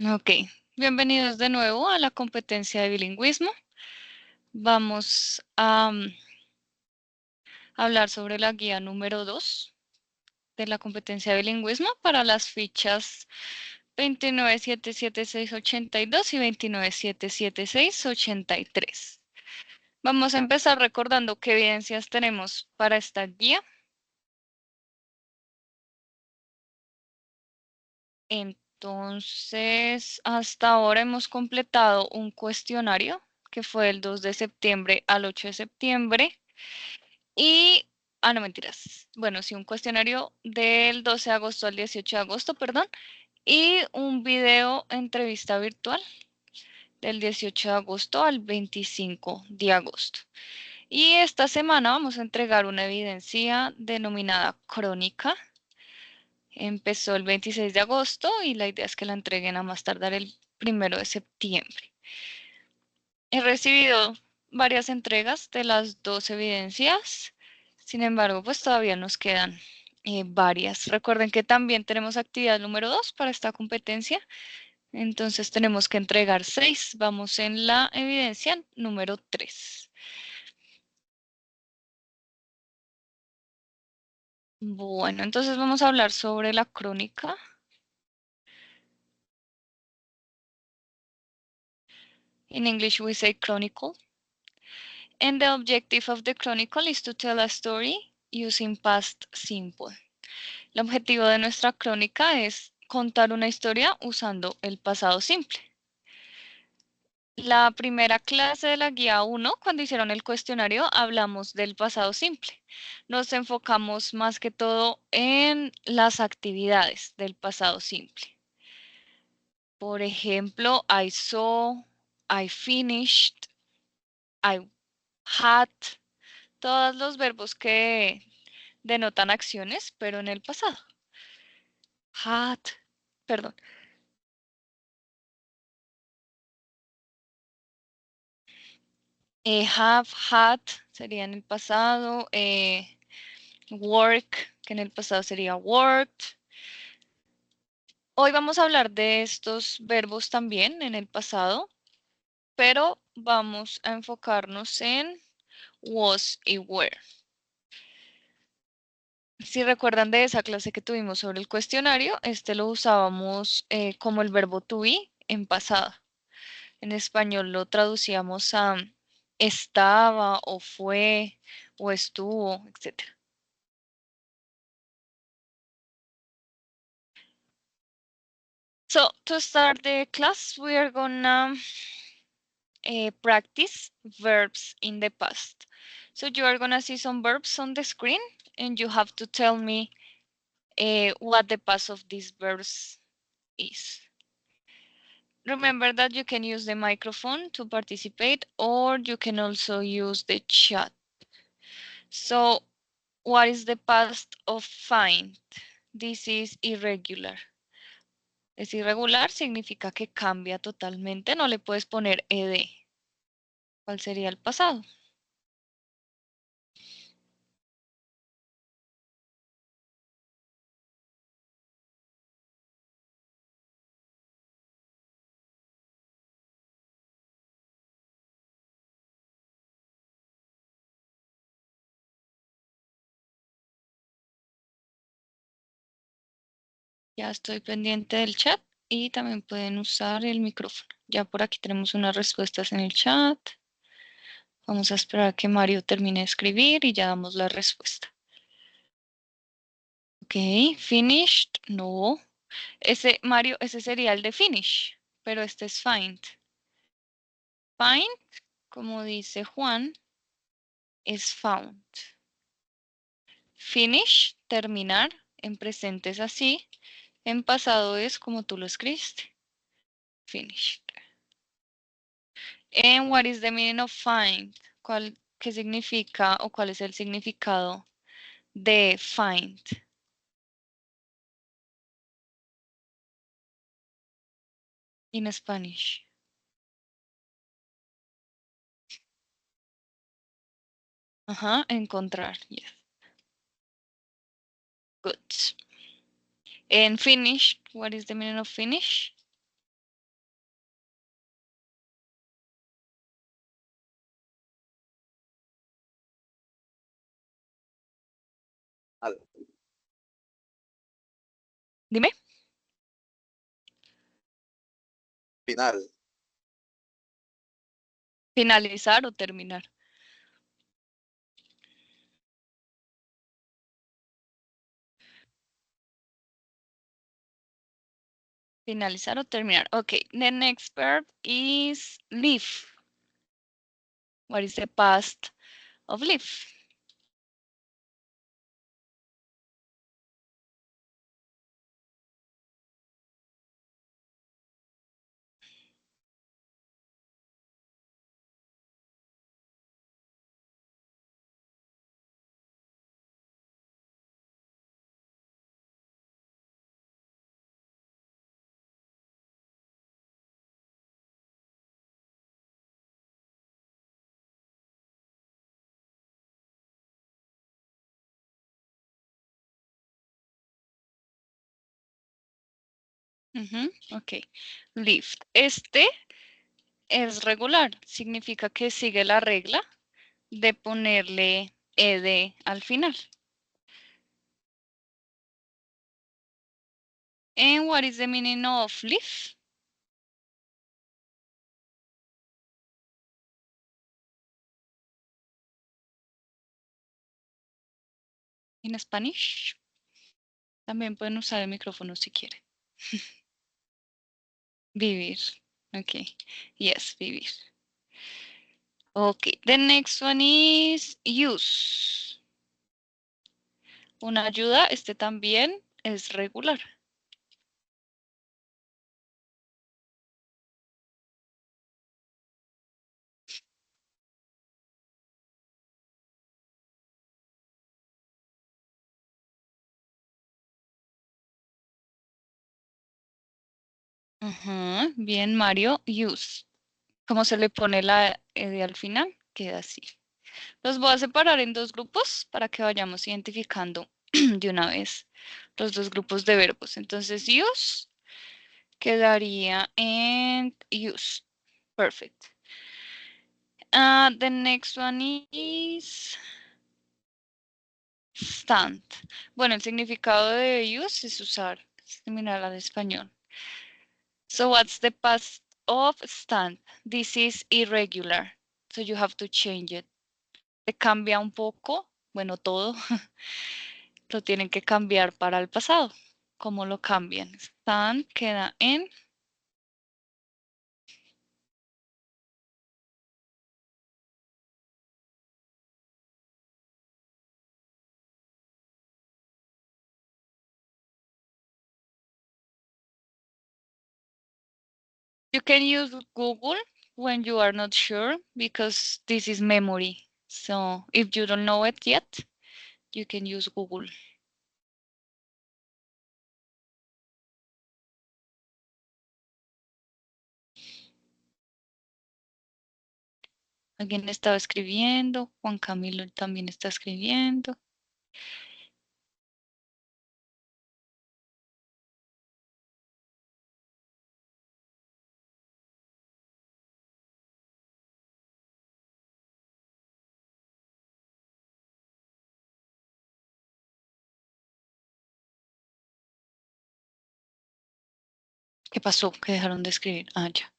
Ok, bienvenidos de nuevo a la competencia de bilingüismo. Vamos a hablar sobre la guía número 2 de la competencia de bilingüismo para las fichas 29.776.82 y 29.776.83. Vamos a empezar recordando qué evidencias tenemos para esta guía. Entonces, hasta ahora hemos completado un cuestionario que fue del 2 de septiembre al 8 de septiembre. Y, no mentiras. Bueno, sí, un cuestionario del 12 de agosto al 18 de agosto, perdón. Y un video entrevista virtual del 18 de agosto al 25 de agosto. Y esta semana vamos a entregar una evidencia denominada crónica. Empezó el 26 de agosto y la idea es que la entreguen a más tardar el 1 de septiembre. He recibido varias entregas de las dos evidencias. Sin embargo, pues todavía nos quedan varias. Recuerden que también tenemos actividad número 2 para esta competencia. Entonces tenemos que entregar 6. Vamos en la evidencia número 3. Bueno, entonces vamos a hablar sobre la crónica. In English we say chronicle. And the objective of the chronicle is to tell a story using past simple. El objetivo de nuestra crónica es contar una historia usando el pasado simple. La primera clase de la guía 1, cuando hicieron el cuestionario, hablamos del pasado simple. Nos enfocamos más que todo en las actividades del pasado simple. Por ejemplo, I saw, I finished, I had, todos los verbos que denotan acciones, pero en el pasado. Had, perdón. Have, had sería en el pasado. Work, que en el pasado sería worked. Hoy vamos a hablar de estos verbos también en el pasado, pero vamos a enfocarnos en was y were. Si recuerdan de esa clase que tuvimos sobre el cuestionario, este lo usábamos como el verbo to be en pasado. En español lo traducíamos a estaba o fue o estuvo, etc. So to start the class, we are gonna practice verbs in the past. So you are gonna see some verbs on the screen and you have to tell me what the past of these verbs is. Remember that you can use the microphone to participate or you can also use the chat. So what is the past of find? This is irregular. Es irregular, significa que cambia totalmente, no le puedes poner ed. ¿Cuál sería el pasado? Ya estoy pendiente del chat y también pueden usar el micrófono. Ya por aquí tenemos unas respuestas en el chat. Vamos a esperar a que Mario termine de escribir y ya damos la respuesta. Ok, finished, no. Ese, Mario, ese sería el de finish, pero este es find. Find, como dice Juan, es found. Finish, terminar, en presente es así, en pasado es como tú lo escribiste. Finished. And what is the meaning of find? ¿Qué significa o cuál es el significado de find? In Spanish. Ajá, encontrar. Yes. Good. And finish, what is the meaning of finish? Dime. Final. Finalizar o terminar. Finalizar o terminar. Okay, the next verb is leave. What is the past of leave? Ok, lift. Este es regular, significa que sigue la regla de ponerle ed al final. And what is the meaning of leaf? In Spanish. También pueden usar el micrófono si quieren. Vivir. Ok. Yes, vivir. Okay, the next one is use. Una ayuda, este también es regular. Bien, Mario, use. Como se le pone la ed al final, queda así. Los voy a separar en dos grupos para que vayamos identificando de una vez los dos grupos de verbos. Entonces, use quedaría en use. Perfect. The next one is stand. Bueno, el significado de use es usar, es similar al español. So what's the past of stand? This is irregular, so you have to change it. Se cambia un poco, bueno, todo, lo tienen que cambiar para el pasado. ¿Cómo lo cambian? Stand queda en you can use Google when you are not sure because this is memory. So if you don't know it yet, you can use Google. Alguien estaba escribiendo, Juan Camilo también está escribiendo. ¿Qué pasó? ¿Que dejaron de escribir? Ah, ya.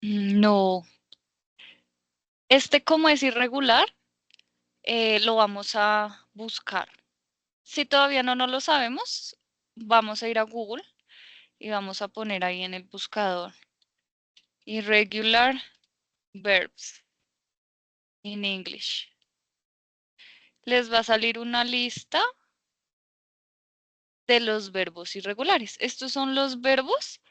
No. Este, como es irregular, lo vamos a buscar. Si todavía no lo sabemos, vamos a ir a Google y vamos a poner ahí en el buscador irregular verbs in English. Les va a salir una lista de los verbos irregulares. Estos son los verbos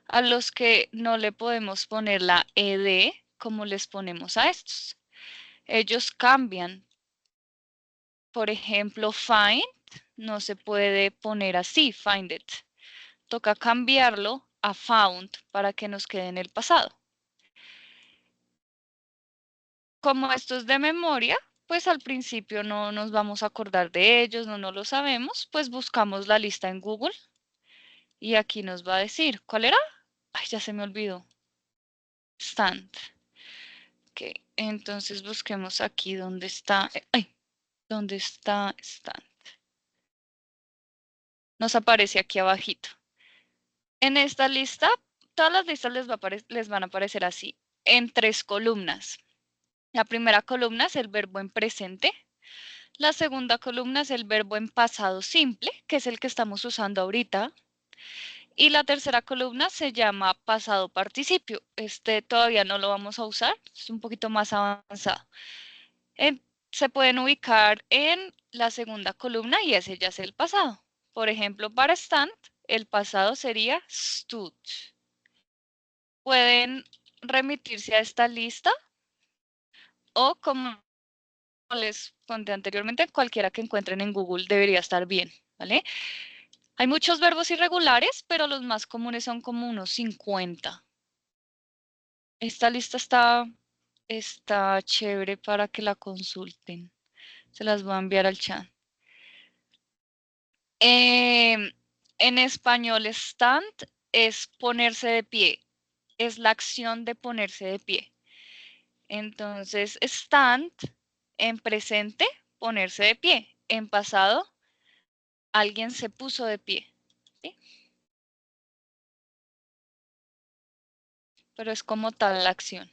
a los que no le podemos poner la ed como les ponemos a estos. Ellos cambian. Por ejemplo, find no se puede poner así, find it. Toca cambiarlo a found para que nos quede en el pasado. Como esto es de memoria, pues al principio no nos vamos a acordar de ellos, no lo sabemos, pues buscamos la lista en Google y aquí nos va a decir, ¿cuál era? Ay, ya se me olvidó. stand. Ok, entonces busquemos aquí dónde está, ¿dónde está stand? Nos aparece aquí abajito. En esta lista, todas las listas les van a aparecer así, en 3 columnas. La primera columna es el verbo en presente. La segunda columna es el verbo en pasado simple, que es el que estamos usando ahorita. Y la tercera columna se llama pasado participio. Este todavía no lo vamos a usar, es un poquito más avanzado. Se pueden ubicar en la segunda columna y ese ya es el pasado. Por ejemplo, para stand, el pasado sería stood. Pueden remitirse a esta lista o, como les conté anteriormente, cualquiera que encuentren en Google debería estar bien, ¿vale? Hay muchos verbos irregulares, pero los más comunes son como unos 50. Esta lista está chévere para que la consulten. Se las voy a enviar al chat. En español, stand es ponerse de pie. Es la acción de ponerse de pie. Entonces, stand en presente, ponerse de pie. En pasado, alguien se puso de pie. ¿Sí? Pero es como tal la acción.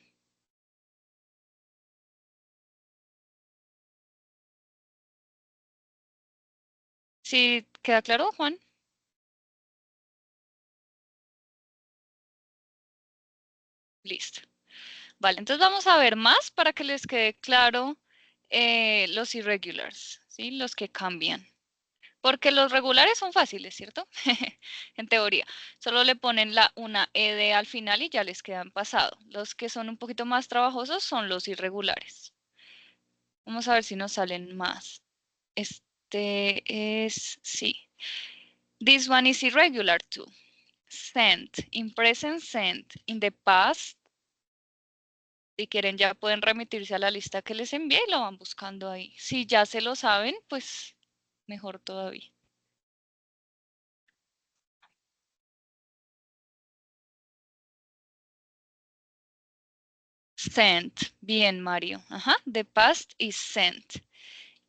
¿Sí queda claro, Juan? Listo. Vale, entonces vamos a ver más para que les quede claro los irregulars, ¿sí? Los que cambian. Porque los regulares son fáciles, ¿cierto? En teoría. Solo le ponen una ed al final y ya les quedan pasado. Los que son un poquito más trabajosos son los irregulares. Vamos a ver si nos salen más. Este es, sí. This one is irregular too. Sent. In present, sent. In the past. Si quieren ya pueden remitirse a la lista que les envié y lo van buscando ahí. Si ya se lo saben, pues mejor todavía. Sent. Bien, Mario. Ajá. The past is sent.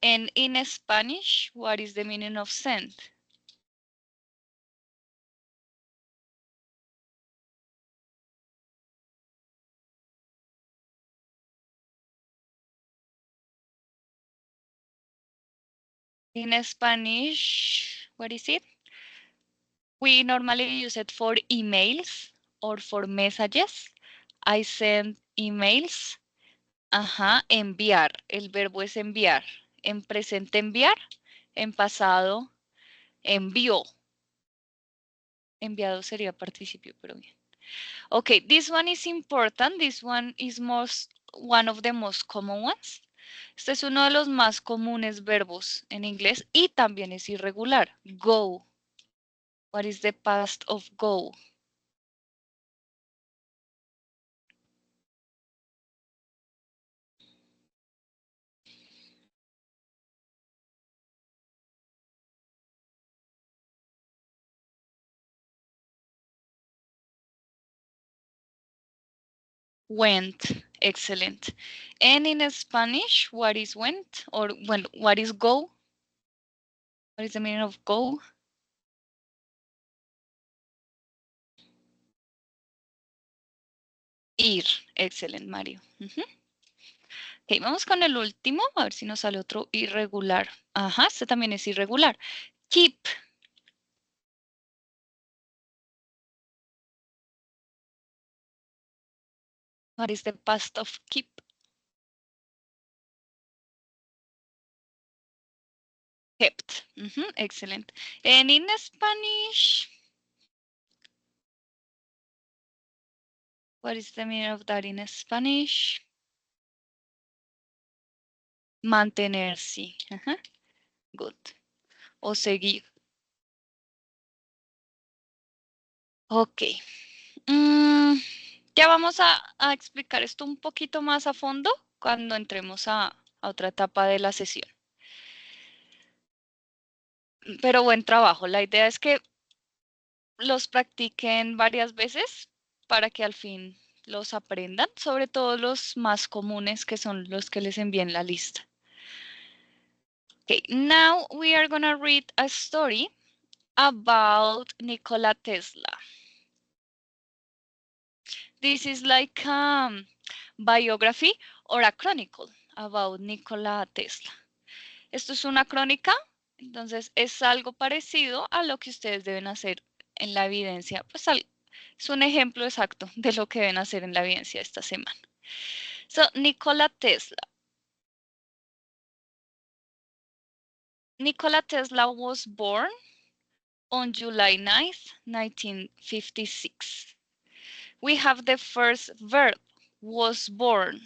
And in Spanish, what is the meaning of sent? In Spanish, what is it? We normally use it for emails or for messages. I send emails. Ajá, enviar. El verbo es enviar. En presente, enviar. En pasado, envió. Enviado sería participio, pero bien. Okay, this one is important. This one is one of the most common ones. Este es uno de los más comunes verbos en inglés y también es irregular. Go. What is the past of go? Went. Excellent. And in Spanish, what is went? Or well, what is go? What is the meaning of go? Ir. Excellent, Mario. Ok, vamos con el último, a ver si nos sale otro irregular. Ajá, este también es irregular. Keep. What is the past of keep? Kept. Excellent. And in Spanish, what is the meaning of that in Spanish? Mantenerse. Good. O seguir. Ok. Ya vamos a explicar esto un poquito más a fondo cuando entremos a otra etapa de la sesión. Pero buen trabajo. La idea es que los practiquen varias veces para que al fin los aprendan, sobre todo los más comunes que son los que les envíen la lista. Okay, now we are gonna read a story about Nikola Tesla. This is like a biography or a chronicle about Nikola Tesla. Esto es una crónica, entonces es algo parecido a lo que ustedes deben hacer en la evidencia. Pues es un ejemplo exacto de lo que deben hacer en la evidencia esta semana. So, Nikola Tesla. Nikola Tesla was born on July 9th, 1956. We have the first verb, was born.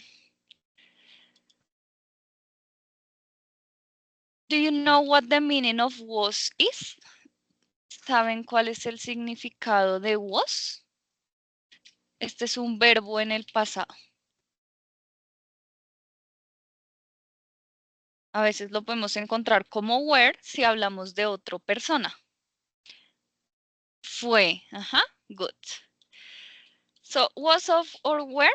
Do you know what the meaning of was is? ¿Saben cuál es el significado de was? Este es un verbo en el pasado. A veces lo podemos encontrar como were si hablamos de otra persona. Fue, good. So, was of or were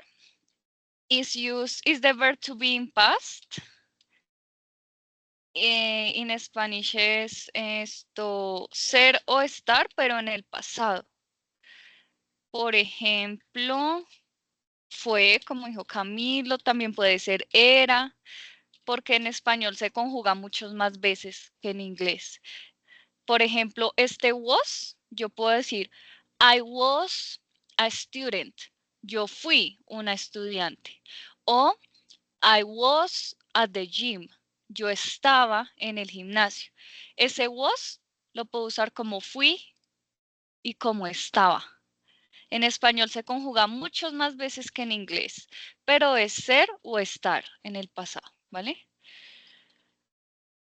is the verb to be in past. En Spanish es esto, ser o estar, pero en el pasado. Por ejemplo, fue, como dijo Camilo, también puede ser era, porque en español se conjuga muchas más veces que en inglés. Por ejemplo, este was, yo puedo decir, I was a student. Yo fui una estudiante. O I was at the gym. Yo estaba en el gimnasio. Ese was lo puedo usar como fui y como estaba. En español se conjuga muchas más veces que en inglés, pero es ser o estar en el pasado, ¿vale?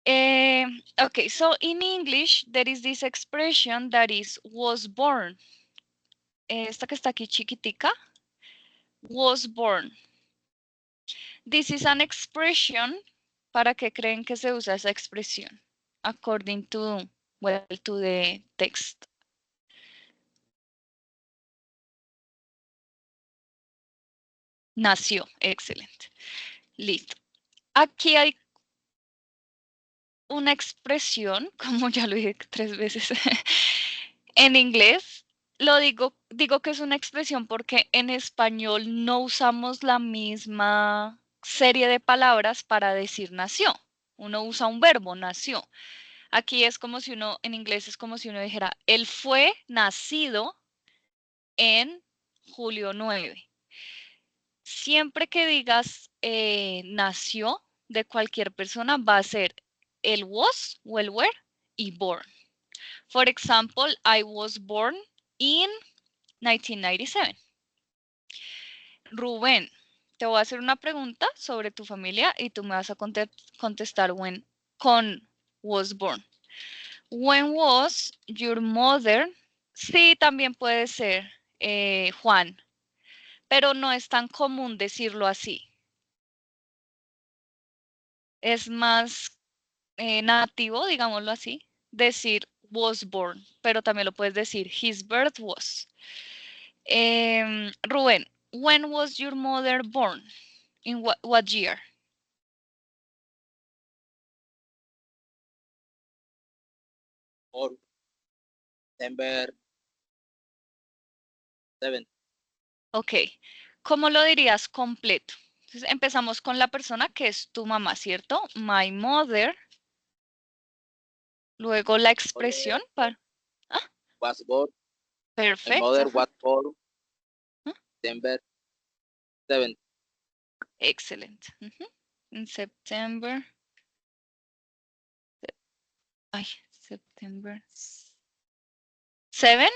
Okay, so in English, there is this expression that is was born. Esta que está aquí chiquitica, was born. This is an expression. ¿Para qué creen que se usa esa expresión? According to, well, to the text. Nació, excelente. Listo. Aquí hay una expresión, como ya lo dije 3 veces, en inglés. Lo digo que es una expresión porque en español no usamos la misma serie de palabras para decir nació. Uno usa un verbo, nació. Aquí es como si uno, en inglés es como si uno dijera, él fue nacido en julio 9. Siempre que digas nació de cualquier persona va a ser el was o el were y born. For example, I was born in 1997. Rubén, te voy a hacer una pregunta sobre tu familia y tú me vas a contestar when con was born. When was your mother? Sí, también puede ser Juan, pero no es tan común decirlo así. Es más nativo, digámoslo así, decir was born, pero también lo puedes decir his birth was. Rubén, when was your mother born? In what year? Or December 7. Ok, ¿cómo lo dirías completo? Entonces empezamos con la persona que es tu mamá, ¿cierto? My mother. Luego la expresión para... Ah, Was born. My perfecto. mother was born ¿Ah? December 7. Excelente. En September. Ay, September 17?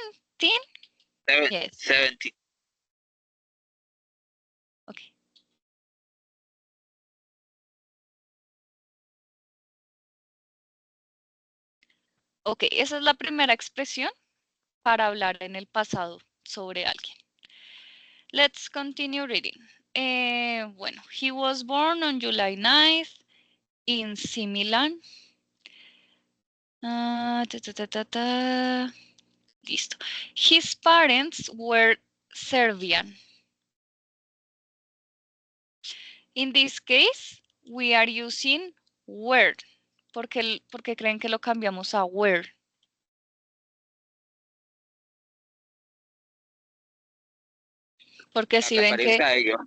Yes. 17. Ok. Ok, esa es la primera expresión para hablar en el pasado sobre alguien. Let's continue reading. Bueno, he was born on July 9th in Similan. Listo. His parents were Serbian. In this case, we are using where. Porque creen que lo cambiamos a where. Porque si ven que... a ellos.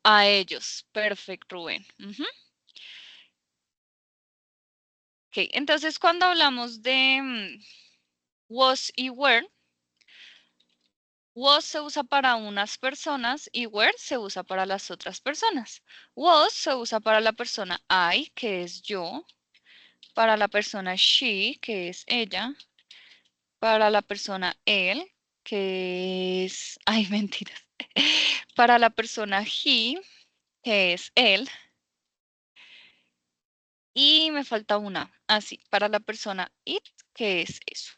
A ellos. Perfecto, Rubén. Ok, entonces cuando hablamos de was y were, was se usa para unas personas y were se usa para las otras personas. Was se usa para la persona I, que es yo, para la persona she, que es ella, para la persona él, que es... Ay, mentiras. Para la persona he, que es él. Y me falta una, así, para la persona it, que es eso.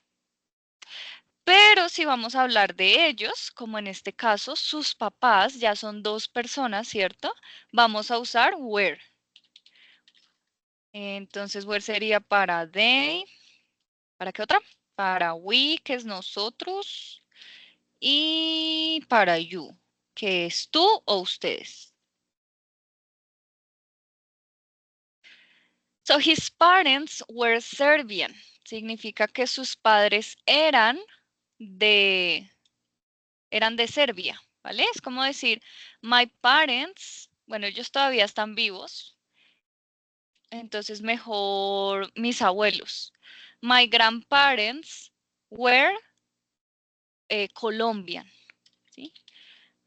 Pero si vamos a hablar de ellos, como en este caso, sus papás ya son dos personas, ¿cierto? Vamos a usar were. Entonces, were sería para they. ¿Para qué otra? Para we, que es nosotros. Y para you, que es tú o ustedes. So, his parents were Serbian. Significa que sus padres eran de Serbia, ¿vale? Es como decir, my parents, bueno, ellos todavía están vivos, entonces mejor mis abuelos. My grandparents were Colombian, ¿sí?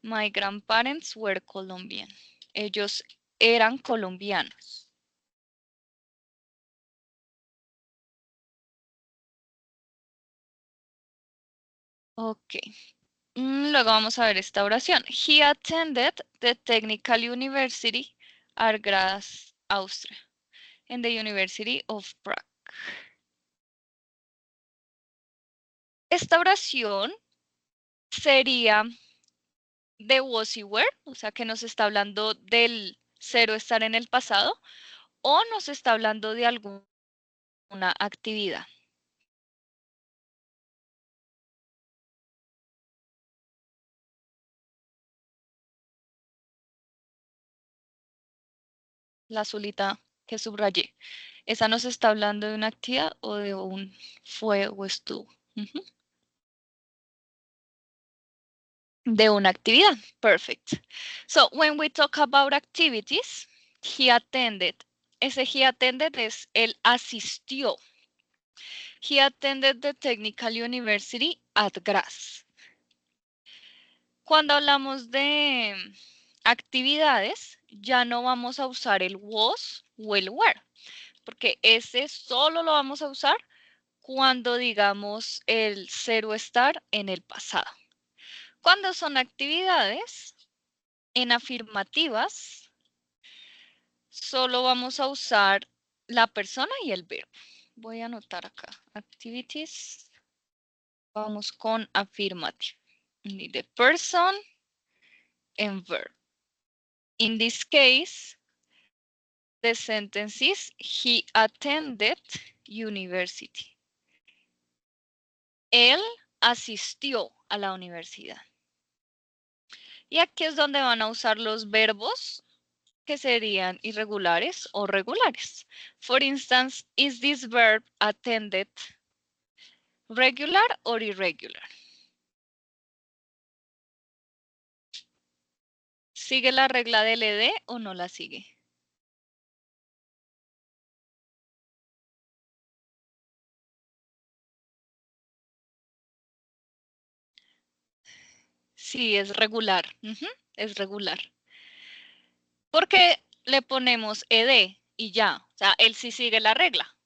My grandparents were Colombian. Ellos eran colombianos. Ok. Luego vamos a ver esta oración. He attended the Technical University at Graz, Austria, and the University of Prague. Esta oración sería de was y were, o sea que nos está hablando del cero estar en el pasado, o nos está hablando de alguna actividad. La azulita que subrayé. ¿Esa nos está hablando de una actividad o de un fue o estuvo? De una actividad. Perfect. So, when we talk about activities, he attended. Ese he attended es él asistió. He attended the Technical University at Graz. Cuando hablamos de actividades, ya no vamos a usar el was o el were, porque ese solo lo vamos a usar cuando digamos el cero estar en el pasado. Cuando son actividades en afirmativas, solo vamos a usar la persona y el verbo. Voy a anotar acá, activities, vamos con afirmative. The person and verb. In this case, the sentence is, he attended university. Él asistió a la universidad. Y aquí es donde van a usar los verbos que serían irregulares o regulares. For instance, is this verb attended regular or irregular? ¿Sigue la regla del ed o no la sigue? Sí, es regular. Es regular. Porque le ponemos ed y ya. O sea, él sí sigue la regla.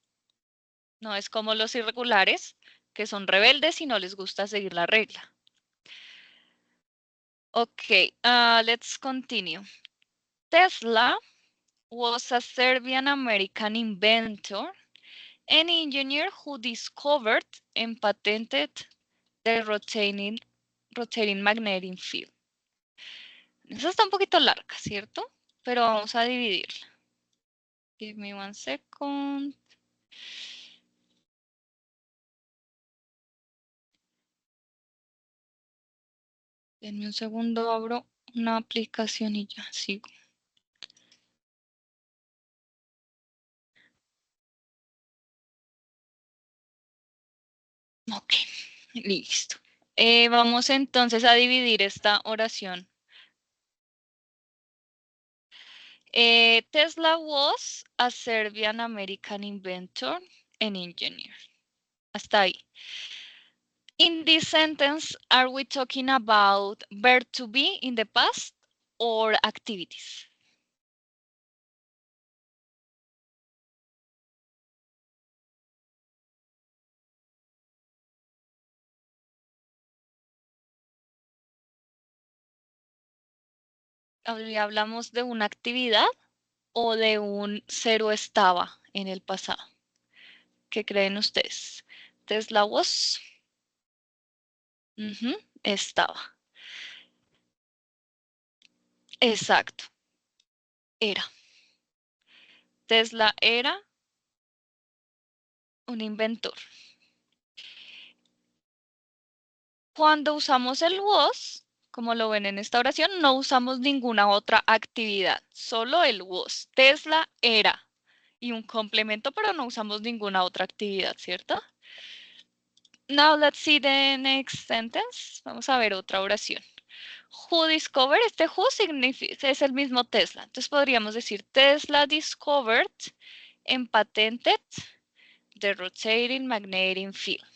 No es como los irregulares, que son rebeldes y no les gusta seguir la regla. Ok, let's continue. Tesla was a Serbian-American inventor and engineer who discovered and patented the rotating magnetic field. Esa está un poquito larga, ¿cierto? Pero vamos a dividirla. Give me 1 second. Denme un segundo, abro una aplicación y ya sigo. Ok, listo. Vamos entonces a dividir esta oración. Tesla was a Serbian-American inventor and engineer. Hasta ahí. In this sentence, are we talking about verb to be in the past or activities? ¿Hablamos de una actividad o de un cero estaba en el pasado? ¿Qué creen ustedes? Tesla was. Estaba. Exacto. Era. Tesla era un inventor. Cuando usamos el was, como lo ven en esta oración, no usamos ninguna otra actividad, solo el was. Tesla era y un complemento, pero no usamos ninguna otra actividad, ¿cierto? Now let's see the next sentence. Vamos a ver otra oración. Who discovered? Este who es el mismo Tesla. Entonces podríamos decir Tesla discovered and patented the rotating magnetic field.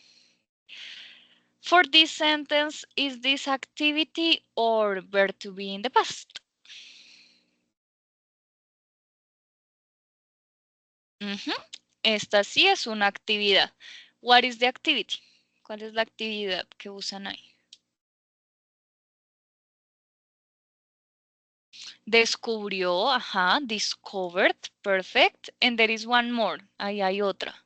For this sentence, is this activity or verb to be in the past? Esta sí es una actividad. What is the activity? ¿Cuál es la actividad que usan ahí? Descubrió, ajá, discovered, perfect. And there is one more, ahí hay otra.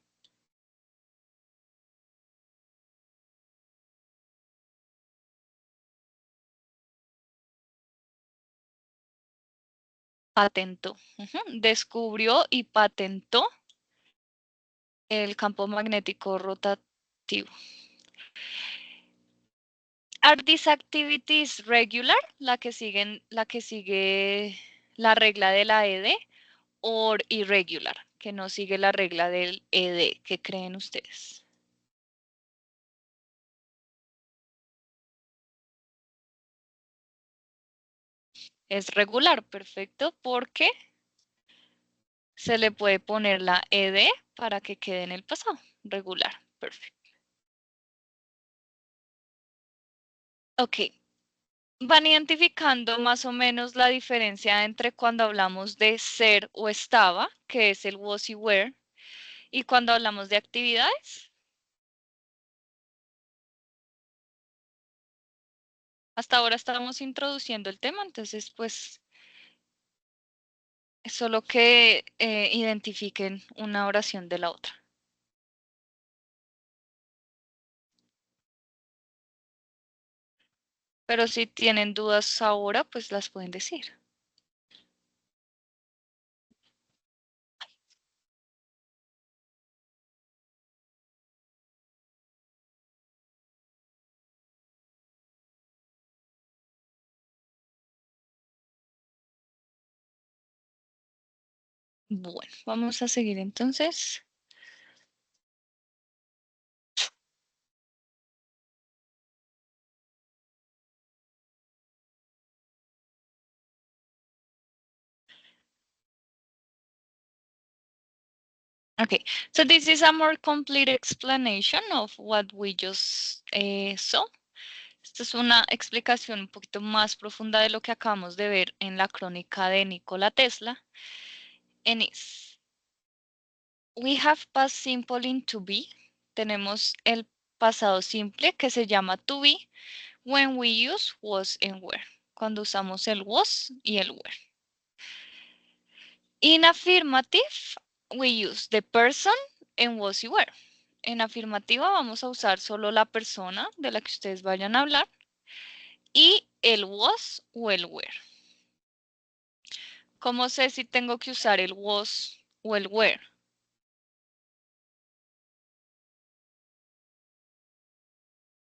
Patentó. Descubrió y patentó el campo magnético rotativo. Are these activities regular? La que sigue la regla de la ED, or irregular, que no sigue la regla del ED. ¿Qué creen ustedes? Es regular, perfecto, porque se le puede poner la ED para que quede en el pasado. Regular, perfecto. Ok. Van identificando más o menos la diferencia entre cuando hablamos de ser o estaba, que es el was y were, y cuando hablamos de actividades. Hasta ahora estamos introduciendo el tema, entonces pues es solo que identifiquen una oración de la otra. Pero si tienen dudas ahora, pues las pueden decir. Bueno, vamos a seguir entonces. Okay, so this is a more complete explanation of what we just saw. Esta es una explicación un poquito más profunda de lo que acabamos de ver en la crónica de Nikola Tesla. And is, we have past simple in to be. Tenemos el pasado simple que se llama to be when we use was and were. Cuando usamos el was y el were. In affirmative, we use the person and was y were. En afirmativa vamos a usar solo la persona de la que ustedes vayan a hablar y el was o el were. ¿Cómo sé si tengo que usar el was o el were?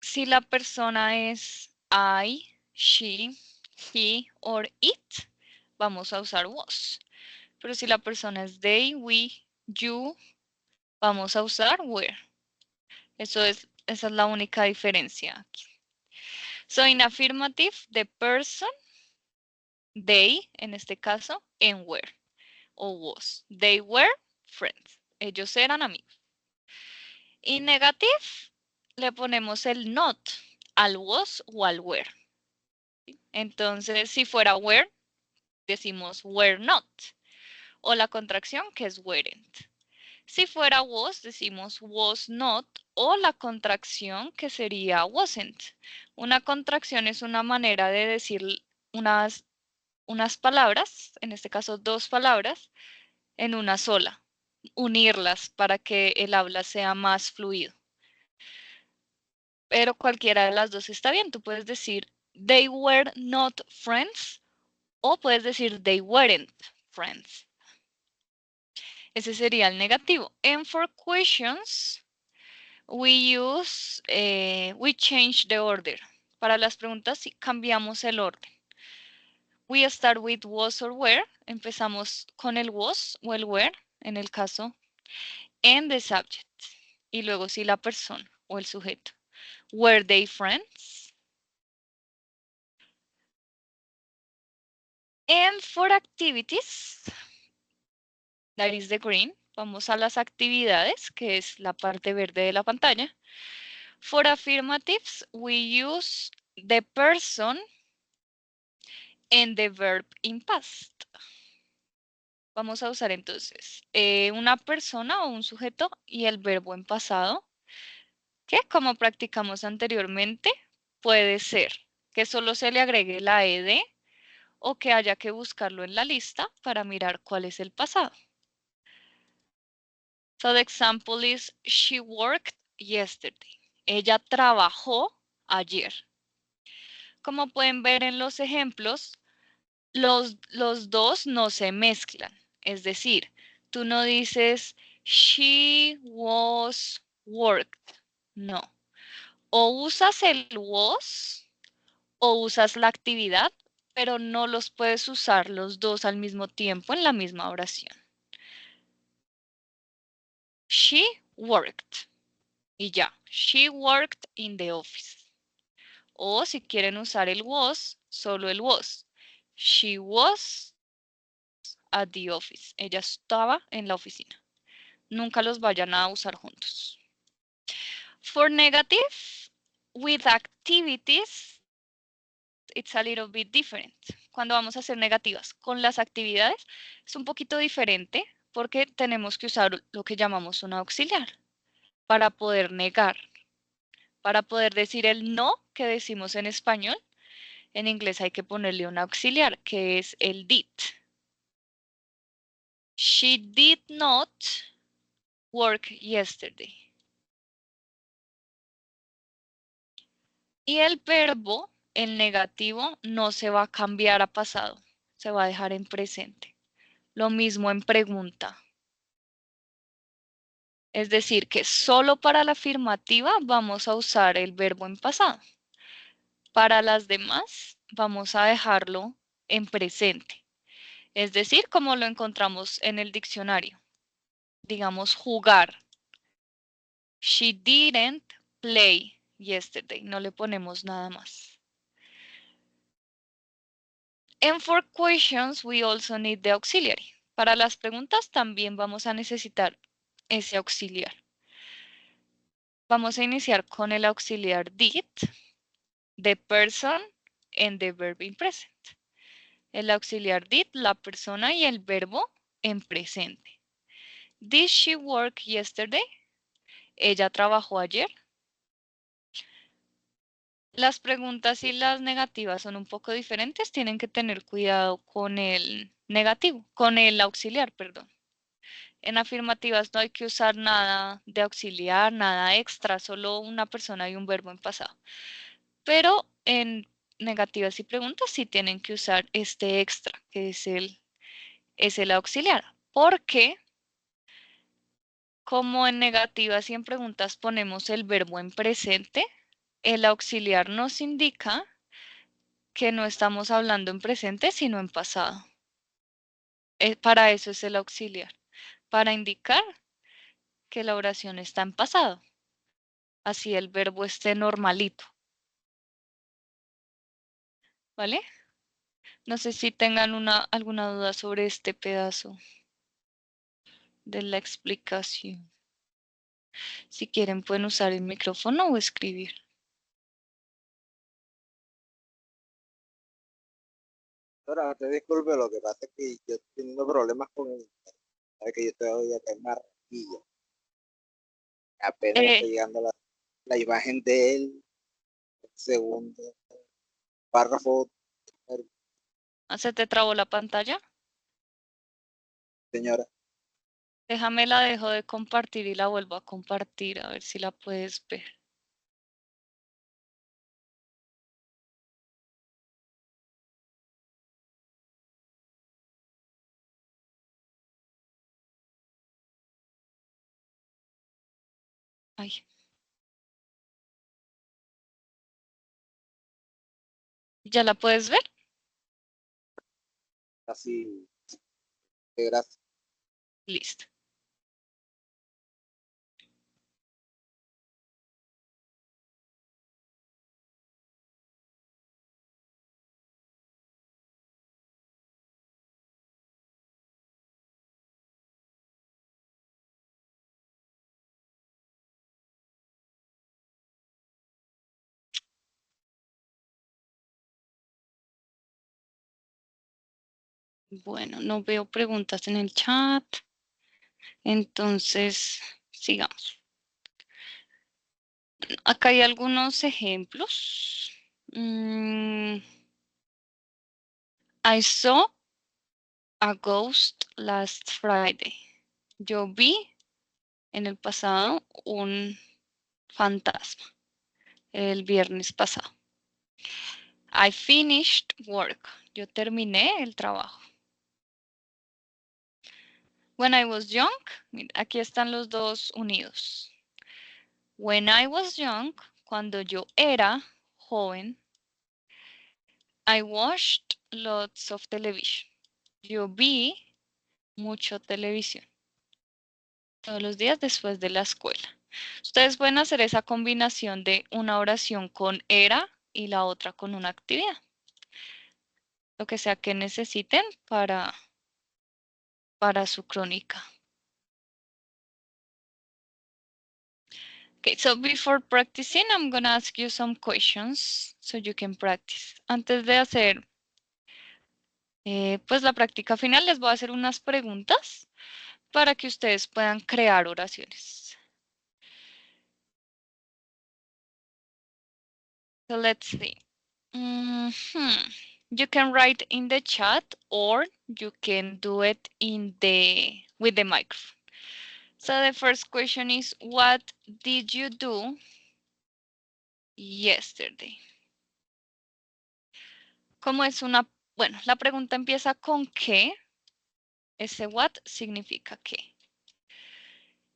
Si la persona es I, she, he or it, vamos a usar was. Pero si la persona es they, we, you, vamos a usar were. Eso es Esa es la única diferencia aquí. So, in affirmative, the person, they, en este caso, and were, o was. They were friends. Ellos eran amigos. In negative, le ponemos el not al was o al were. Entonces, si fuera were, decimos were not. O la contracción que es weren't. Si fuera was, decimos was not o la contracción que sería wasn't. Una contracción es una manera de decir unas palabras, en este caso dos palabras, en una sola. Unirlas para que el habla sea más fluido. Pero cualquiera de las dos está bien. Tú puedes decir they were not friends o puedes decir they weren't friends. Ese sería el negativo. And for questions, we change the order. Para las preguntas sí cambiamos el orden. We start with was or were. Empezamos con el was o el were, en el caso, and the subject. Y luego sí la persona o el sujeto. Were they friends? And for activities, that is the green. Vamos a las actividades, que es la parte verde de la pantalla. For affirmatives, we use the person and the verb in past. Vamos a usar entonces una persona o un sujeto y el verbo en pasado, que como practicamos anteriormente, puede ser que solo se le agregue la ed o que haya que buscarlo en la lista para mirar cuál es el pasado. So the example is, she worked yesterday. Ella trabajó ayer. Como pueden ver en los ejemplos, los dos no se mezclan. Es decir, tú no dices, she was worked. No. O usas el was o usas la actividad, pero no los puedes usar los dos al mismo tiempo en la misma oración. She worked. Y ya, she worked in the office. O si quieren usar el was, solo el was. She was at the office. Ella estaba en la oficina. Nunca los vayan a usar juntos. For negative, with activities, it's a little bit different. Cuando vamos a hacer negativas con las actividades, es un poquito diferente porque tenemos que usar lo que llamamos un auxiliar para poder negar. Para poder decir el no que decimos en español, en inglés hay que ponerle un auxiliar, que es el did. She did not work yesterday. Y el verbo, el negativo, no se va a cambiar a pasado, se va a dejar en presente. Lo mismo en pregunta. Es decir, que solo para la afirmativa vamos a usar el verbo en pasado. Para las demás vamos a dejarlo en presente. Es decir, como lo encontramos en el diccionario. Digamos, jugar. She didn't play yesterday. No le ponemos nada más. And for questions, we also need the auxiliary. Para las preguntas también vamos a necesitar ese auxiliar. Vamos a iniciar con el auxiliar did, the person, and the verb in present. El auxiliar did, la persona y el verbo en presente. Did she work yesterday? ¿Ella trabajó ayer? Las preguntas y las negativas son un poco diferentes. Tienen que tener cuidado con el negativo, con el auxiliar, perdón. En afirmativas no hay que usar nada de auxiliar, nada extra, solo una persona y un verbo en pasado. Pero en negativas y preguntas sí tienen que usar este extra, que es el auxiliar. Porque como en negativas y en preguntas ponemos el verbo en presente, el auxiliar nos indica que no estamos hablando en presente, sino en pasado. Para eso es el auxiliar, para indicar que la oración está en pasado. así el verbo esté normalito. ¿Vale? No sé si tengan alguna duda sobre este pedazo de la explicación. Si quieren pueden usar el micrófono o escribir. Ahora, te disculpe, lo que pasa es que yo estoy teniendo problemas con el internet. Sabe que yo estoy hoy acá en Barranquilla. Apenas está Eh, llegando la imagen de él, el segundo párrafo. ¿Se te trabó la pantalla? Señora, Déjame la dejo de compartir y la vuelvo a compartir a ver si la puedes ver. Ay, ¿ya la puedes ver? así, gracias. Listo. Bueno, no veo preguntas en el chat. Entonces, sigamos. Acá hay algunos ejemplos. I saw a ghost last Friday. Yo vi en el pasado un fantasma el viernes pasado. I finished work. Yo terminé el trabajo. When I was young, mira, aquí están los dos unidos. When I was young, cuando yo era joven, I watched lots of television. Yo vi mucho televisión todos los días después de la escuela. Ustedes pueden hacer esa combinación de una oración con era y la otra con una actividad. Lo que sea que necesiten para su crónica. Okay, so before practicing, I'm going to ask you some questions so you can practice. Antes de hacer pues la práctica final, les voy a hacer unas preguntas para que ustedes puedan crear oraciones. So let's see. You can write in the chat or you can do it with the microphone. So the first question is, what did you do yesterday? ¿Cómo es bueno, la pregunta empieza con qué. Ese what significa qué.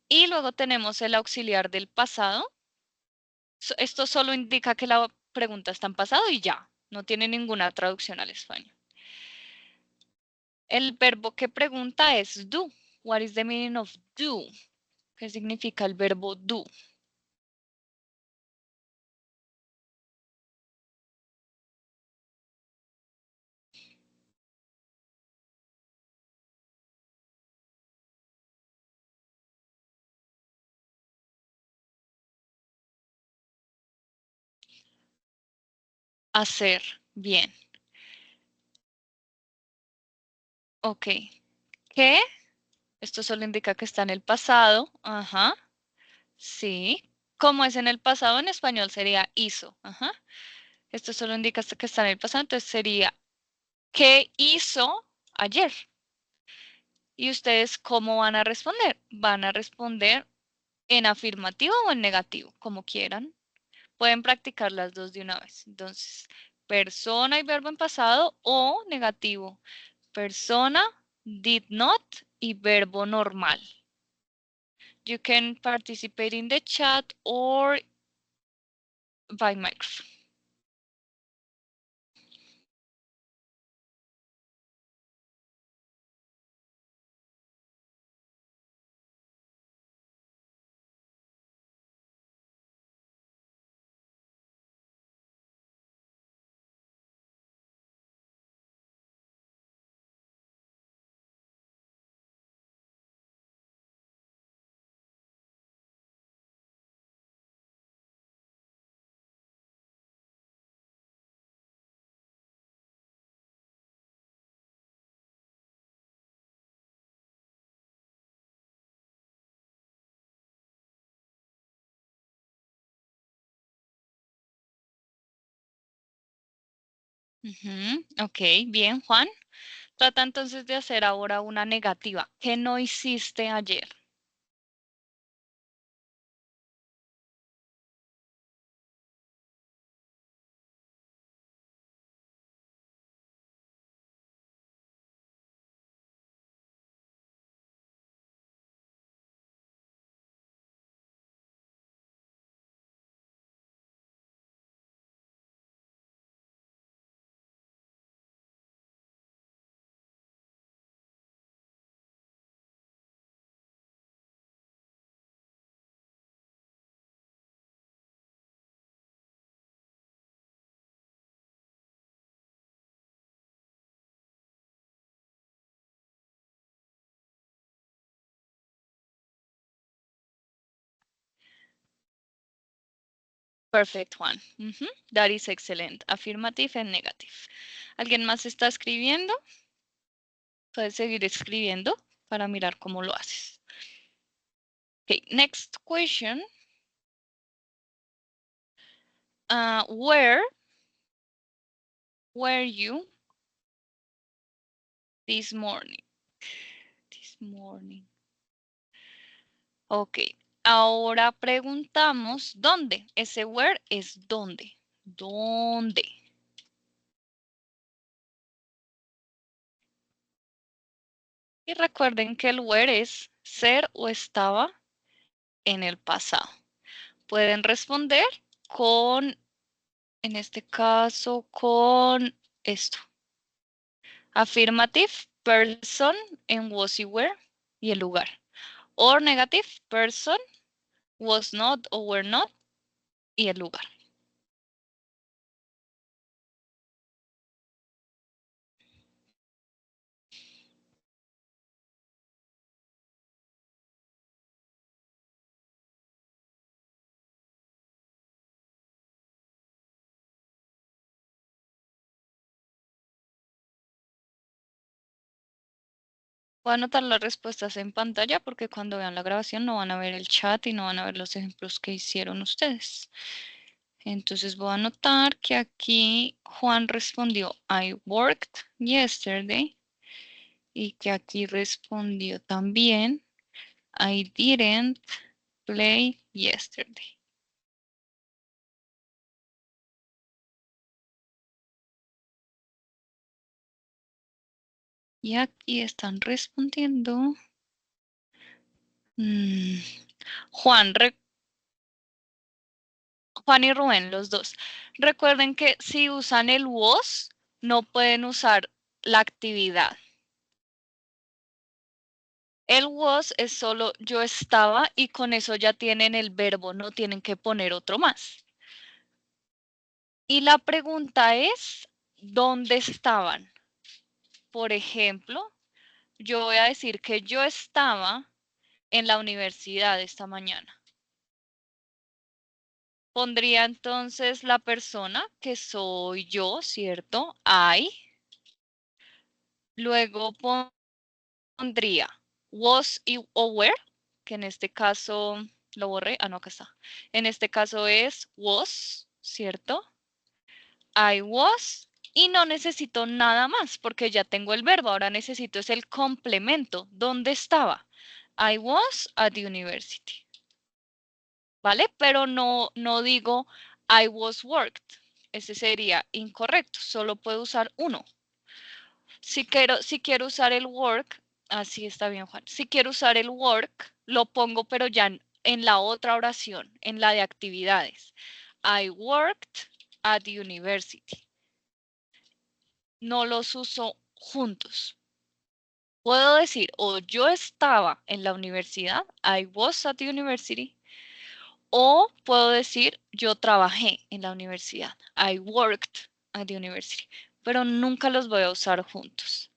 Y luego tenemos el auxiliar del pasado. Esto solo indica que la pregunta está en pasado y ya. No tiene ninguna traducción al español. El verbo que pregunta es do. What is the meaning of do? ¿Qué significa el verbo do? Hacer bien. Ok. ¿Qué? Esto solo indica que está en el pasado. Ajá. Sí. ¿Cómo es en el pasado? En español sería hizo. Ajá. Esto solo indica que está en el pasado, entonces sería ¿qué hizo ayer? ¿Y ustedes cómo van a responder? Van a responder en afirmativo o en negativo, como quieran. Pueden practicar las dos de una vez. Entonces, persona y verbo en pasado o negativo. Persona, did not y verbo normal. You can participate in the chat or by microphone. Ok, bien, Juan. Trata entonces de hacer ahora una negativa. ¿Qué no hiciste ayer? Perfect, Juan. That is excellent. Affirmative and negative. ¿Alguien más está escribiendo? Puedes seguir escribiendo para mirar cómo lo haces. Okay, next question. Where were you this morning? This morning. Ok, ahora preguntamos dónde. Ese where es dónde. ¿Dónde? Y recuerden que el where es ser o estaba en el pasado. Pueden responder con, en este caso, con esto. Affirmative, person en was y were y el lugar. Or negative, person, was not o were not y el lugar. Voy a anotar las respuestas en pantalla porque cuando vean la grabación no van a ver el chat y no van a ver los ejemplos que hicieron ustedes. Entonces voy a anotar que aquí Juan respondió I worked yesterday y que aquí respondió también I didn't play yesterday. Y aquí están respondiendo. Juan, Juan y Rubén, los dos. Recuerden que si usan el was, no pueden usar la actividad. El was es solo yo estaba y con eso ya tienen el verbo, no tienen que poner otro más. Y la pregunta es, ¿dónde estaban? Por ejemplo, yo voy a decir que yo estaba en la universidad esta mañana. Pondría entonces la persona que soy yo, ¿cierto? I. Luego pondría was y o were, que en este caso lo borré. Ah, no, acá está. En este caso es was, ¿cierto? I was. Y no necesito nada más porque ya tengo el verbo. Ahora necesito es el complemento. ¿Dónde estaba? I was at the university. ¿Vale? Pero no digo I was worked. Ese sería incorrecto. Solo puedo usar uno. Si quiero usar el work, así está bien, Juan. Si quiero usar el work, lo pongo, pero ya en la otra oración, en la de actividades. I worked at the university. No los uso juntos. Puedo decir, o yo estaba en la universidad, I was at the university, o puedo decir, yo trabajé en la universidad, I worked at the university, pero nunca los voy a usar juntos.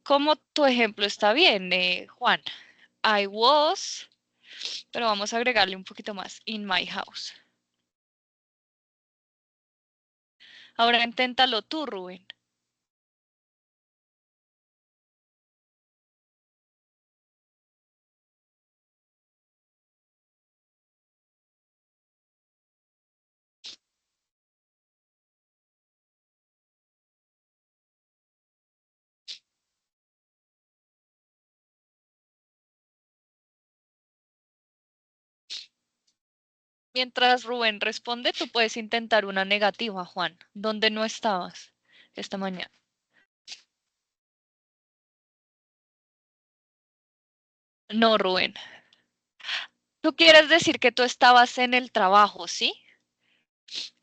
Como tu ejemplo está bien, Juan. I was, pero vamos a agregarle un poquito más, in my house. Ahora inténtalo tú, Rubén. Mientras Rubén responde, tú puedes intentar una negativa, Juan. ¿Dónde no estabas esta mañana? No, Rubén. Tú quieres decir que tú estabas en el trabajo, ¿sí?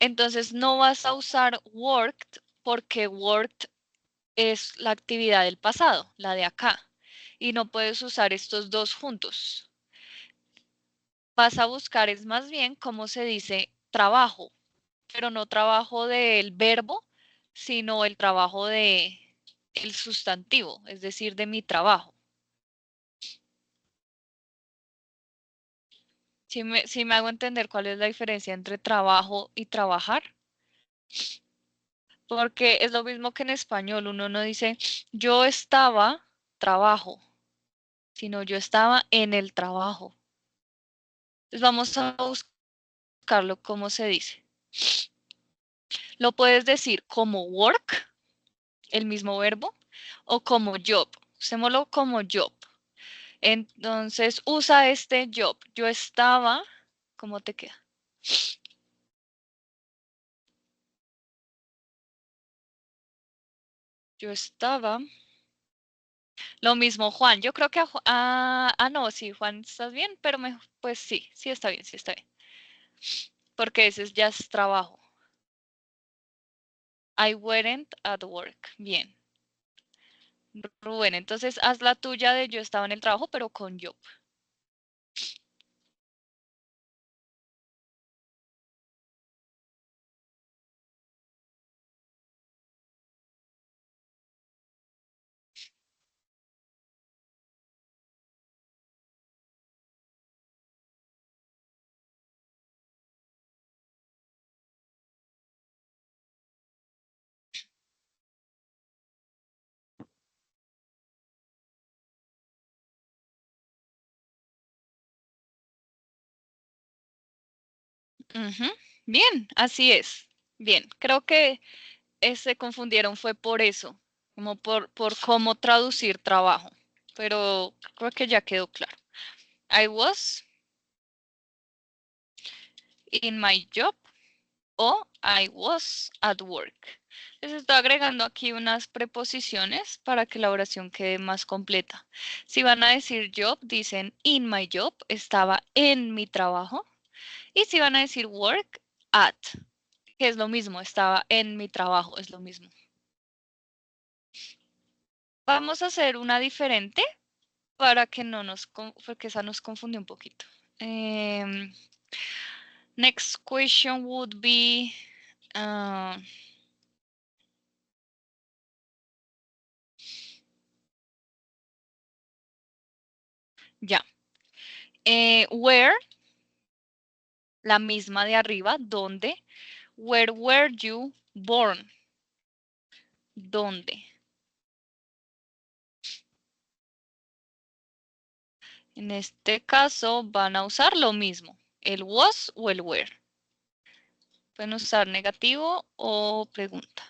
Entonces no vas a usar worked porque worked es la actividad del pasado, la de acá. Y no puedes usar estos dos juntos. Vas a buscar es más bien cómo se dice trabajo, pero no trabajo del verbo, sino el trabajo de el sustantivo, es decir, de mi trabajo. Si me hago entender cuál es la diferencia entre trabajo y trabajar, porque es lo mismo que en español, uno no dice yo estaba trabajo, sino yo estaba en el trabajo. Entonces vamos a buscarlo cómo se dice. Lo puedes decir como work, el mismo verbo, o como job. Usémoslo como job. Entonces usa este job. Yo estaba, ¿cómo te queda? Yo estaba. Lo mismo, Juan. Yo creo que no, sí, Juan, estás bien, pero pues sí, sí está bien, sí está bien. Porque ese ya es trabajo. I weren't at work. Bien. Rubén, entonces haz la tuya de yo estaba en el trabajo, pero con yo. Ujú. Bien, así es. Bien, creo que se confundieron fue por eso, como por cómo traducir trabajo. Pero creo que ya quedó claro. I was in my job o I was at work. Les estoy agregando aquí unas preposiciones para que la oración quede más completa. Si van a decir job, dicen in my job, estaba en mi trabajo. Y si van a decir work, at, que es lo mismo, estaba en mi trabajo, es lo mismo. Vamos a hacer una diferente para que no nos, porque esa nos confunde un poquito. Next question would be, uh, ya, where, la misma de arriba, ¿dónde? Where were you born? ¿Dónde? En este caso van a usar lo mismo, el was o el where. Pueden usar negativo o pregunta.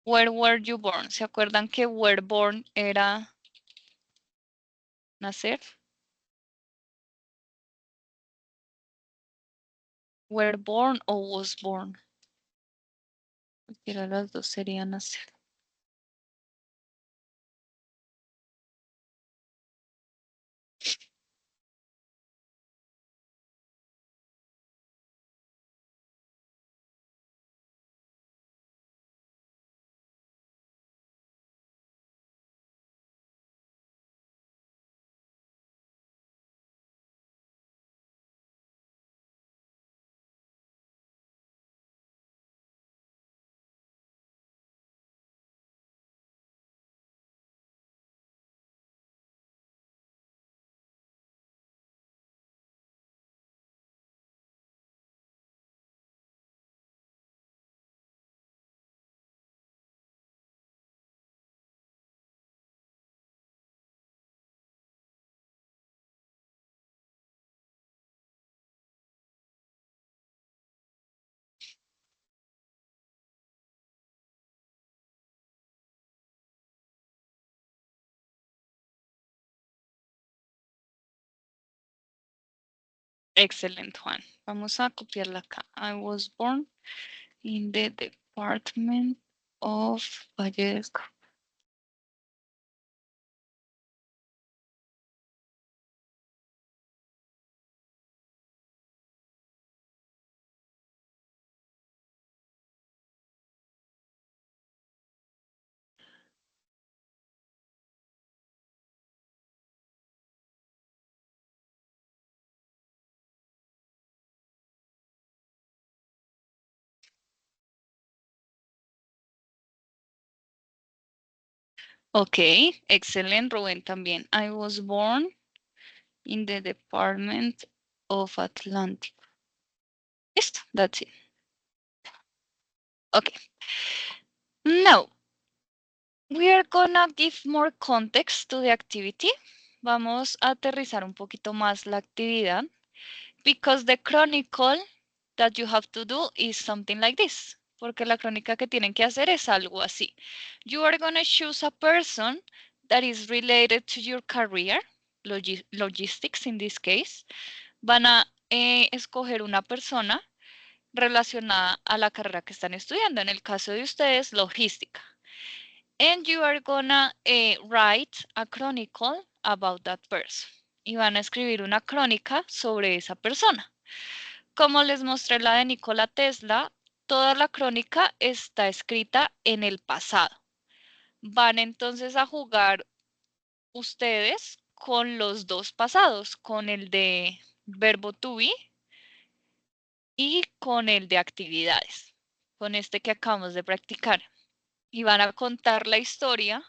Where were you born? ¿Se acuerdan que were born era nacer? Were born o was born. Cualquiera de las dos sería nacer. Excelente, Juan. Vamos a copiarla acá. I was born in the department of Valle del Cauca. Ok, excelente, Rubén también. I was born in the department of Atlantic. Listo, that's it. Okay. Now, we are gonna give more context to the activity. Vamos a aterrizar un poquito más la actividad. Because the chronicle that you have to do is something like this. Porque la crónica que tienen que hacer es algo así. You are gonna choose a person that is related to your career, logistics in this case. Van a escoger una persona relacionada a la carrera que están estudiando. En el caso de ustedes, logística. And you are gonna write a chronicle about that person. Y van a escribir una crónica sobre esa persona. Como les mostré la de Nikola Tesla, toda la crónica está escrita en el pasado. Van entonces a jugar ustedes con los dos pasados, con el de verbo to be y con el de actividades, con este que acabamos de practicar. Y van a contar la historia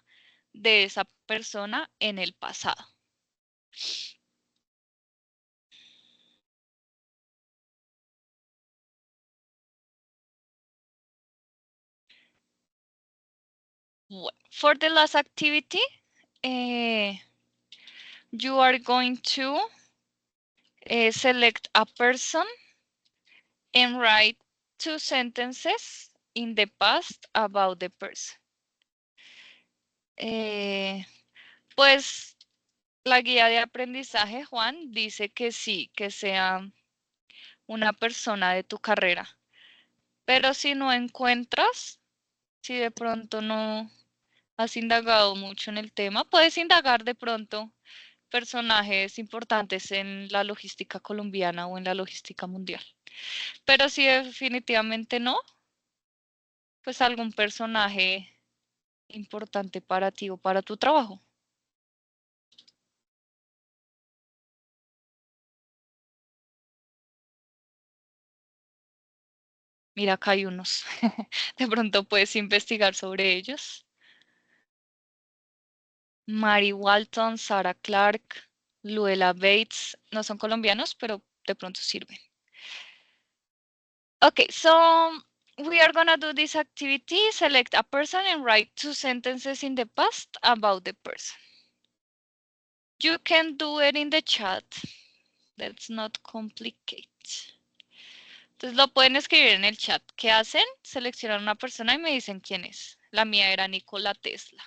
de esa persona en el pasado. Well, for the last activity, you are going to select a person and write 2 sentences in the past about the person. Pues la guía de aprendizaje, Juan, dice que sí, que sea una persona de tu carrera. Pero si no encuentras, si de pronto no has indagado mucho en el tema, puedes indagar de pronto personajes importantes en la logística colombiana o en la logística mundial. Pero si definitivamente no, pues algún personaje importante para ti o para tu trabajo. Mira, acá hay unos. De pronto puedes investigar sobre ellos. Mary Walton, Sarah Clark, Luella Bates. No son colombianos, pero de pronto sirven. Okay, so we are gonna do this activity. Select a person and write 2 sentences in the past about the person. You can do it in the chat. Let's not complicate. Entonces lo pueden escribir en el chat. ¿Qué hacen? Seleccionan una persona y me dicen quién es. La mía era Nikola Tesla.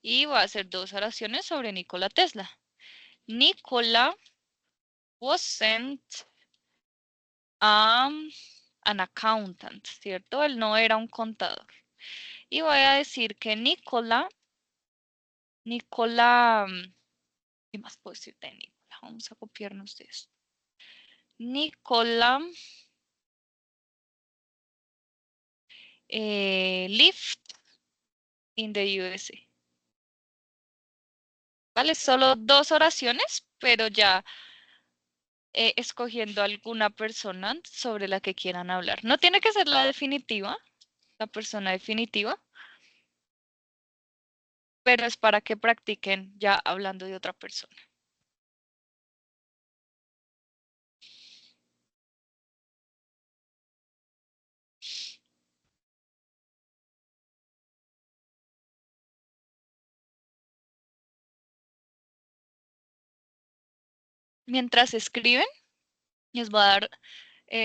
Y voy a hacer 2 oraciones sobre Nikola Tesla. Nikola wasn't an accountant, ¿cierto? Él no era un contador. Y voy a decir que Nikola, ¿qué más puedo decir de Nikola? Vamos a copiarnos de esto. Nikola lived in the USA. ¿Vale? Solo 2 oraciones, pero ya escogiendo alguna persona sobre la que quieran hablar. No tiene que ser la definitiva, la persona definitiva, pero es para que practiquen ya hablando de otra persona. Mientras escriben, les voy a dar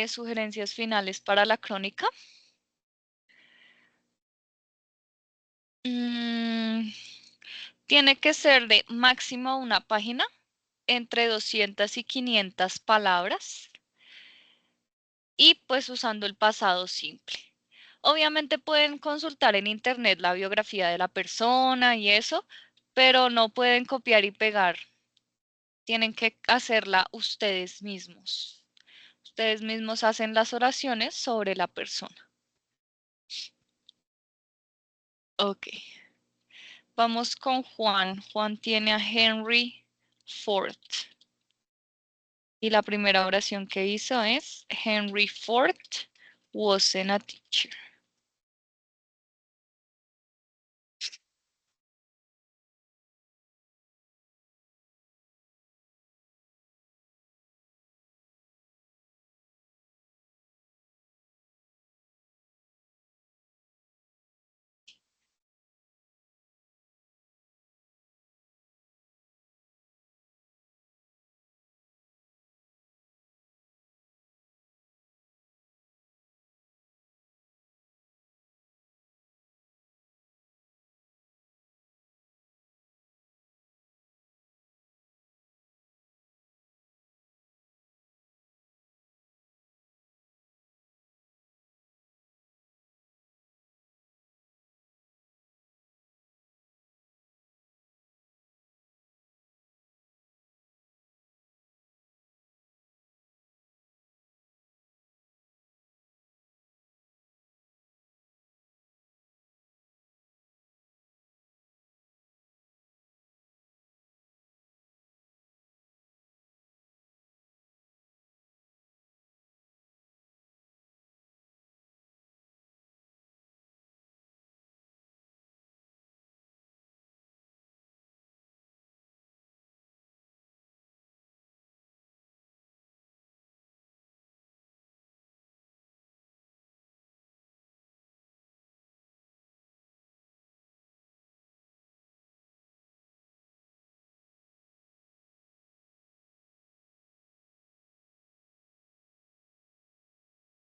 sugerencias finales para la crónica. Tiene que ser de máximo una página. entre 200 y 500 palabras y pues usando el pasado simple. Obviamente pueden consultar en internet la biografía de la persona y eso, pero no pueden copiar y pegar. Tienen que hacerla ustedes mismos. Ustedes mismos hacen las oraciones sobre la persona. Ok, vamos con Juan. Juan tiene a Henry Ford. Y la primera oración que hizo es Henry Ford wasn't a teacher.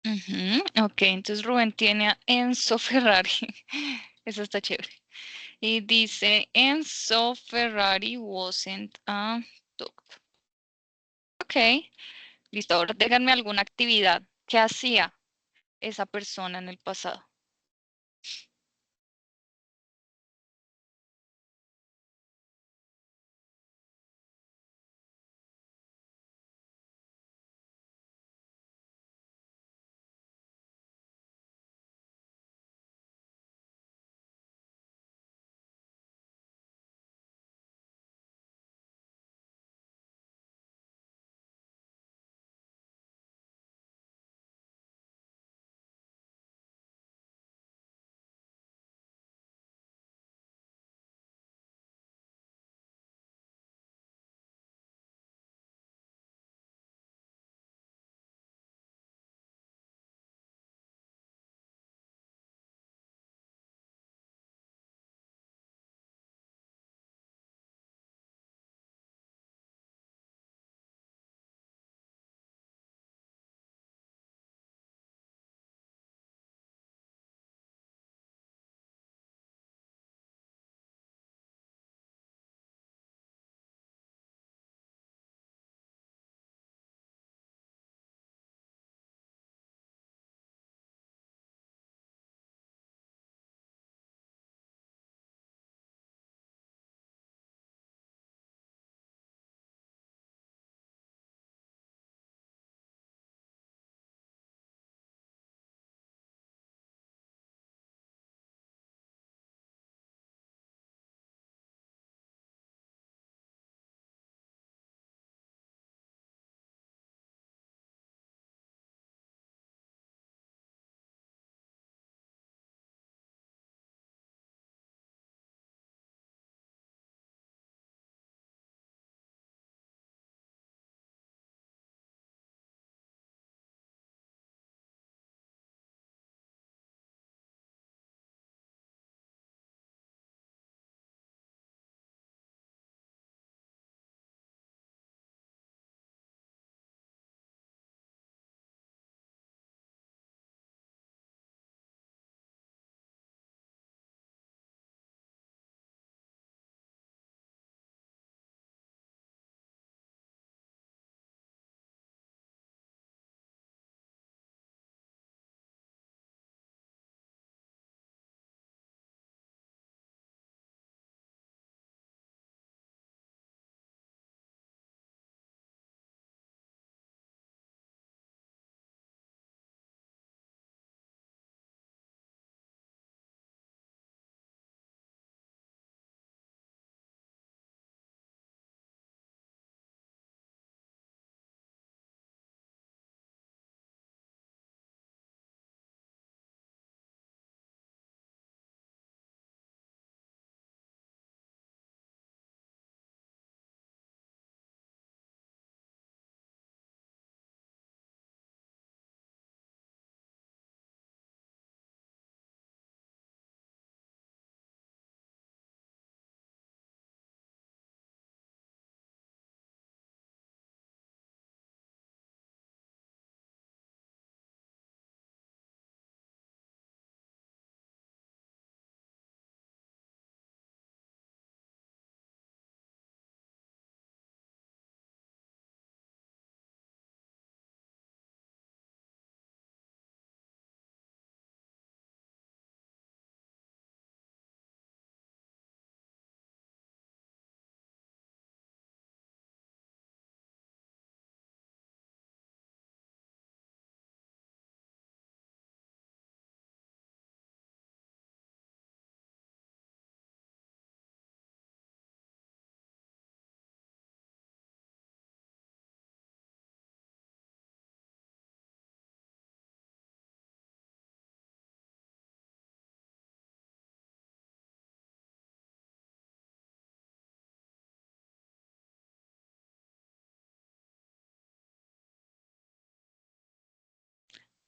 Ujú, ok, entonces Rubén tiene a Enzo Ferrari. Eso está chévere. Y dice, Enzo Ferrari wasn't a doctor. Ok, listo. Ahora díganme alguna actividad que hacía esa persona en el pasado.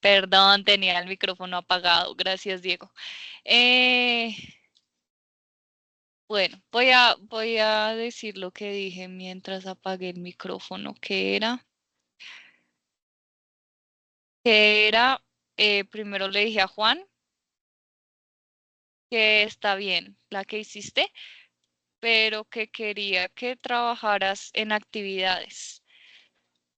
Perdón, tenía el micrófono apagado. Gracias, Diego. Bueno, voy a decir lo que dije mientras apagué el micrófono, primero le dije a Juan que está bien la que hiciste, pero que quería que trabajaras en actividades.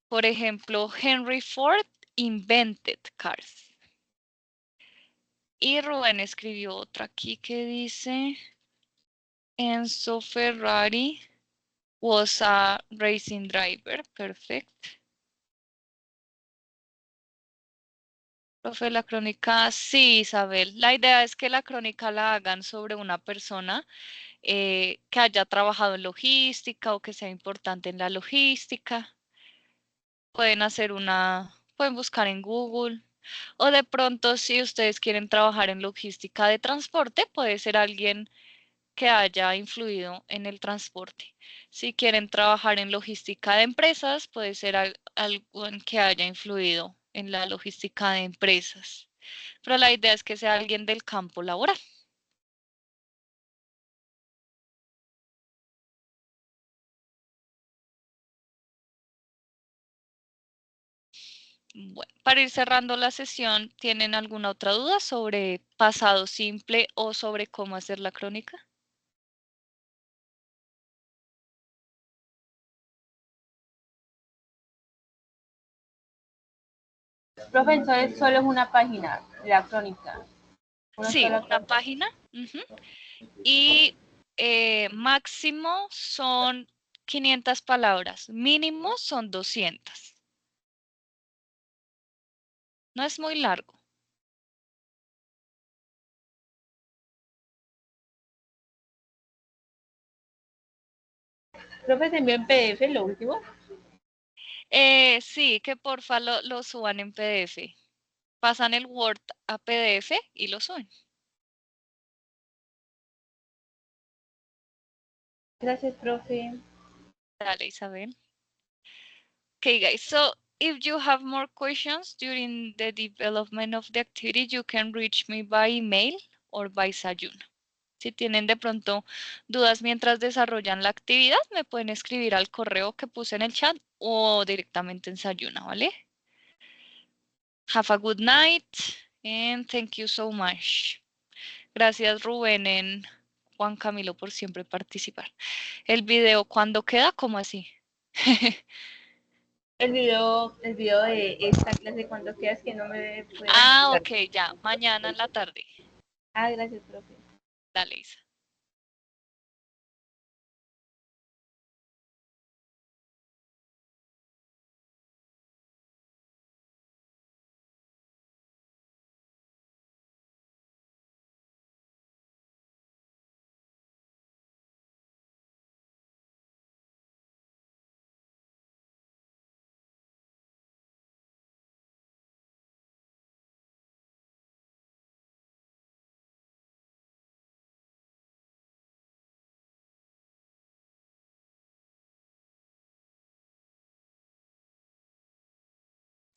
Por ejemplo, Henry Ford invented cars. Y Rubén escribió otra aquí que dice, Enzo Ferrari was a racing driver. Perfect. Profe, la crónica, sí, Isabel. La idea es que la crónica la hagan sobre una persona que haya trabajado en logística o que sea importante en la logística. Pueden buscar en Google. O de pronto, si ustedes quieren trabajar en logística de transporte, puede ser alguien que haya influido en el transporte. Si quieren trabajar en logística de empresas, puede ser alguien que haya influido en la logística de empresas. Pero la idea es que sea alguien del campo laboral. Bueno, para ir cerrando la sesión, ¿tienen alguna otra duda sobre pasado simple o sobre cómo hacer la crónica? Profe, entonces solo es una página, la crónica. Sí, una página. Y máximo son 500 palabras, mínimo son 200. No es muy largo. Profe, ¿se envió en PDF lo último? Sí, que porfa lo suban en PDF. Pasan el Word a PDF y lo suben. Gracias, profe. Dale, Isabel. Okay, guys, so if you have more questions during the development of the activity, you can reach me by email or by Sayuna. Si tienen de pronto dudas mientras desarrollan la actividad, me pueden escribir al correo que puse en el chat o directamente en Sayuna, ¿vale? Have a good night and thank you so much. Gracias, Rubén y Juan Camilo, por siempre participar. El video, ¿cuándo queda? ¿Cómo así? El video de esta clase, cuando quieras que no me pueda. Ah, ok, ya, mañana en la tarde. Ah, gracias, profe. Dale, Isa.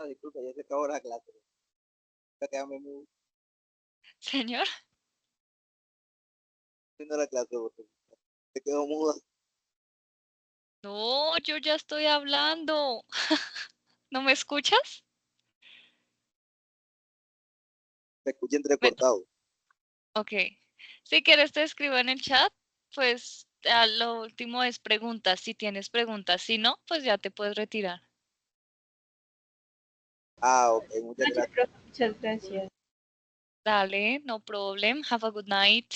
Disculpa, ya se acabó la clase. Quédame muy Señor. viendo la clase porque se quedó muda. No, yo ya estoy hablando. ¿No me escuchas? Se escucha entrecortado. Ok. Si quieres te escribo en el chat, pues lo último es preguntas. Si tienes preguntas, si no, pues ya te puedes retirar. Ah, ok, muchas Gracias, gracias. profe. Muchas gracias. Dale, no problem. Have a good night.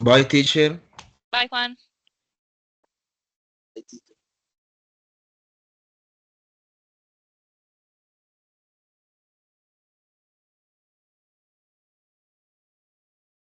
Bye, teacher. Bye, Juan. Ahí sí.